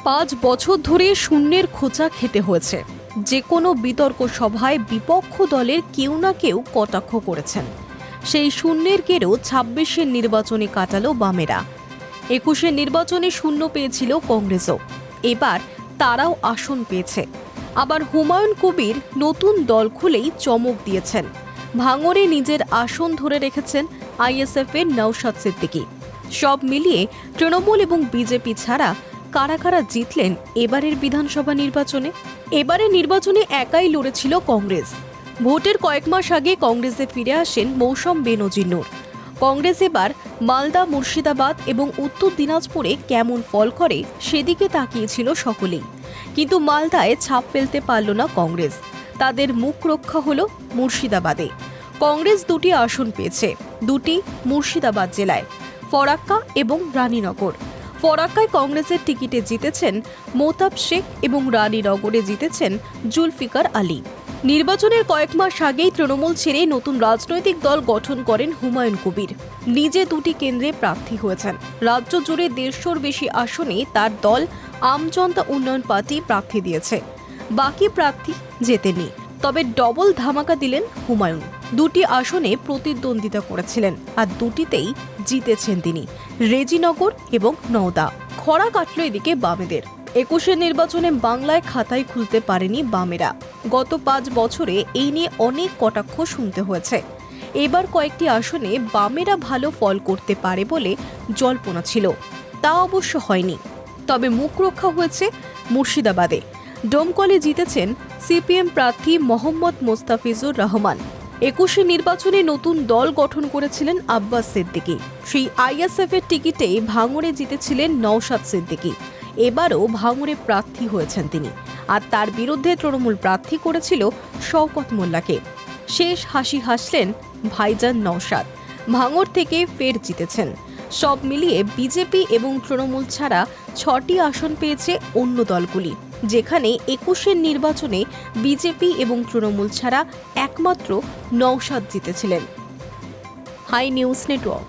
5 বছর ধরে শূন্যের খোঁচা খেতে হয়েছে। যে কোনো বিতর্ক সভায় বিপক্ষ দলের কেউ না কেউ কটাক্ষ করেছেন। সেই শূন্যের কেড়েও 26-এর নির্বাচনে কাটালো বামেরা। 21-এর নির্বাচনে শূন্য পেয়েছিল কংগ্রেসও। এবার তারাও আসন পেয়েছে। আবার হুমায়ুন কবির নতুন দল খুলেই চমক দিয়েছেন। ভাঙড়ে নিজের আসন ধরে রেখেছেন আইএসএফ-এর নওশাদ সিদ্দিকী। সব মিলিয়ে তৃণমূল এবং বিজেপি ছাড়া কারা কারা জিতলেন এবারের বিধানসভা নির্বাচনে? এবারের নির্বাচনে একাই লড়েছিল কংগ্রেস। ভোটের কয়েক মাস আগে কংগ্রেসে ফিরে আসেন মৌসম বেনজির নূর। কংগ্রেস এবার মালদা, মুর্শিদাবাদ এবং উত্তর দিনাজপুরে কেমন ফল করে সেদিকে তাকিয়েছিল সকলেই। কিন্তু মালদায় ছাপ ফেলতে পারল না কংগ্রেস। তাদের মুখ রক্ষা হলো মুর্শিদাবাদে। কংগ্রেস 2টি আসন পেয়েছে, 2টি মুর্শিদাবাদ জেলায়, ফরাক্কা এবং রানীনগর। ফরাক্কায় কংগ্রেসের টিকিটে জিতেছেন মোতাব শেখ এবং রানীনগরে জিতেছেন জুলফিকার আলী। নির্বাচনের কয়েক মাস আগেই তৃণমূল ছেড়ে নতুন রাজনৈতিক দল গঠন করেন হুমায়ুন কবির। নিজে 2টি কেন্দ্রে প্রার্থী হয়েছেন। রাজ্য জুড়ে 150-র বেশি আসনে তার দল আমজনতা উন্নয়ন পার্টি প্রার্থী দিয়েছে। বাকি প্রার্থী জেতেনি। তবে ডবল ধামাকা দিলেন হুমায়ুন। 2টি আসনে প্রতিদ্বন্দ্বিতা করেছিলেন, আর 2টিতেই জিতেছেন তিনি, রেজিনগর এবং নওদা। খরা কাটল এদিকে বামেদের। 21-এর নির্বাচনে বাংলায় খাতাই খুলতে পারেনি বামেরা। গত 5 বছরে এই নিয়ে অনেক কটাক্ষ শুনতে হয়েছে। এবার কয়েকটি আসনে বামেরা ভালো ফল করতে পারে বলে জল্পনা ছিল, তা অবশ্য হয়নি। তবে মুখ রক্ষা হয়েছে মুর্শিদাবাদে। ডোমকলে জিতেছেন সিপিএম প্রার্থী মোহাম্মদ মোস্তাফিজুর রহমান। 21-এর নির্বাচনে নতুন দল গঠন করেছিলেন আব্বাস সিদ্দিকী। সেই আইএসএফ-এর টিকিটে ভাঙড়ে জিতেছিলেন নওশাদ সিদ্দিকী। এবারও ভাঙড়ে প্রার্থী হয়েছেন তিনি, আর তার বিরুদ্ধে তৃণমূল প্রার্থী করেছিল শওকত মোল্লাকে। শেষ হাসি হাসলেন ভাইজান নওশাদ। ভাঙড় থেকে ফের জিতেছেন। সব মিলিয়ে বিজেপি এবং তৃণমূল ছাড়া 6টি আসন পেয়েছে অন্য দলগুলি, যেখানে 21-এর নির্বাচনে বিজেপি এবং তৃণমূল ছাড়া একমাত্র নওশাদ জিতেছিলেন। Hi news network.